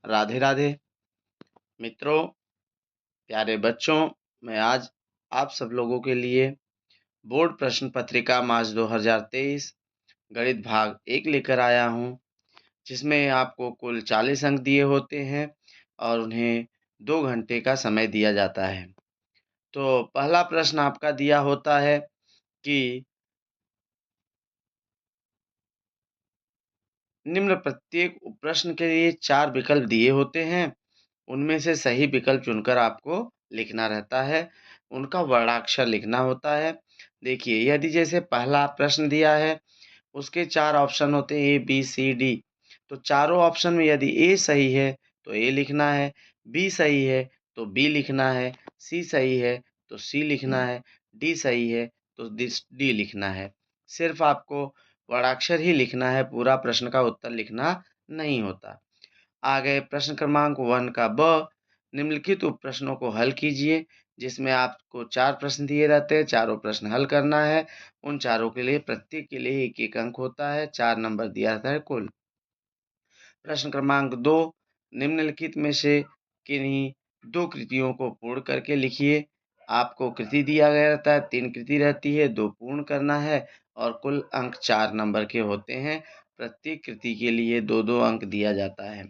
राधे राधे। मित्रों, प्यारे बच्चों, मैं आज आप सब लोगों के लिए बोर्ड प्रश्न पत्रिका मार्च 2023 गणित भाग 1 लेकर आया हूं, जिसमें आपको कुल 40 अंक दिए होते हैं और उन्हें 2 घंटे का समय दिया जाता है। तो पहला प्रश्न आपका दिया होता है कि निम्न प्रत्येक प्रश्न के लिए 4 विकल्प दिए होते हैं। उनमें से सही विकल्प चुनकर आपको लिखना रहता है। उनका वर्णाक्षर लिखना होता है। देखिए, यदि जैसे पहला प्रश्न दिया है, उसके 4 ऑप्शन होते हैं ए, बी, सी, डी। तो चारों ऑप्शन में यदि ए सही है, तो ए लिखना है, बी सही है, तो बी लिखना है, सी सही है, तो सी लिखना है, डी सही है, तो डी लिखना है। सिर्फ आपको वर्णाक्षर ही लिखना है, पूरा प्रश्न का उत्तर लिखना नहीं होता। आगे प्रश्न क्रमांक 1 का ब, निम्नलिखित उप प्रश्नों को हल कीजिए, जिसमें आपको 4 प्रश्न दिए रहते हैं, चारों प्रश्न हल करना है। उन चारों के लिए प्रत्येक के लिए 1-1 अंक होता है, 4 नंबर दिया रहता है कुल। प्रश्न क्रमांक 2, निम्नलिखित में से किन्हीं 2 कृतियों को पूर्ण करके लिखिए। आपको कृति दिया गया रहता है, 3 कृति रहती है, 2 पूर्ण करना है और कुल अंक 4 नंबर के होते हैं। प्रत्येक कृति के लिए 2-2 अंक दिया जाता है।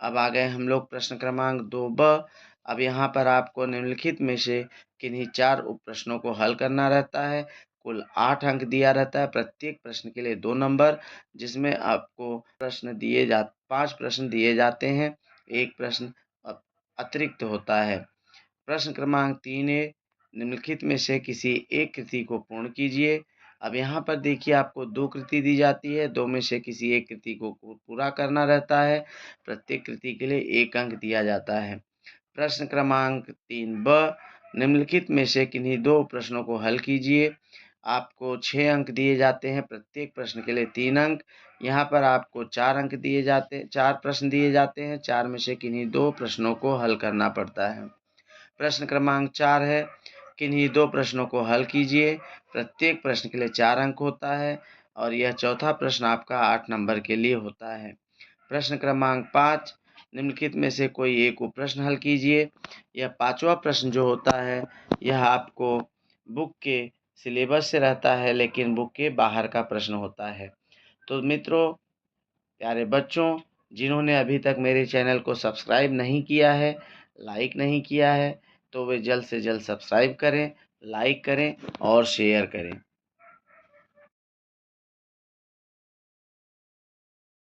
अब आ गए हम लोग प्रश्न क्रमांक 2ब। अब यहाँ पर आपको निम्नलिखित में से किन्हीं 4 उप प्रश्नों को हल करना रहता है। कुल 8 अंक दिया रहता है, प्रत्येक प्रश्न के लिए 2 नंबर, जिसमें आपको 5 प्रश्न दिए जाते हैं, 1 प्रश्न अतिरिक्त होता है। प्रश्न क्रमांक 3 निम्नलिखित में से किसी एक कृति को पूर्ण कीजिए। अब यहाँ पर देखिए, आपको 2 कृति दी जाती है, 2 में से किसी एक कृति को पूरा करना रहता है। प्रत्येक कृति के लिए 1 अंक दिया जाता है। प्रश्न क्रमांक 3ब, निम्नलिखित में से किन्हीं 2 प्रश्नों को हल कीजिए। आपको 6 अंक दिए जाते हैं, प्रत्येक प्रश्न के लिए 3 अंक। यहाँ पर आपको 4 प्रश्न दिए जाते हैं, 4 में से किन्हीं 2 प्रश्नों को हल करना पड़ता है। प्रश्न क्रमांक 4 है, किन्हीं 2 प्रश्नों को हल कीजिए। प्रत्येक प्रश्न के लिए 4 अंक होता है और यह चौथा प्रश्न आपका 8 नंबर के लिए होता है। प्रश्न क्रमांक 5, निम्नलिखित में से कोई एक उप प्रश्न हल कीजिए। यह 5वां प्रश्न जो होता है, यह आपको बुक के सिलेबस से रहता है, लेकिन बुक के बाहर का प्रश्न होता है। तो मित्रों, प्यारे बच्चों, जिन्होंने अभी तक मेरे चैनल को सब्सक्राइब नहीं किया है, लाइक नहीं किया है, तो वे जल्द से जल्द सब्सक्राइब करें, लाइक करें और शेयर करें।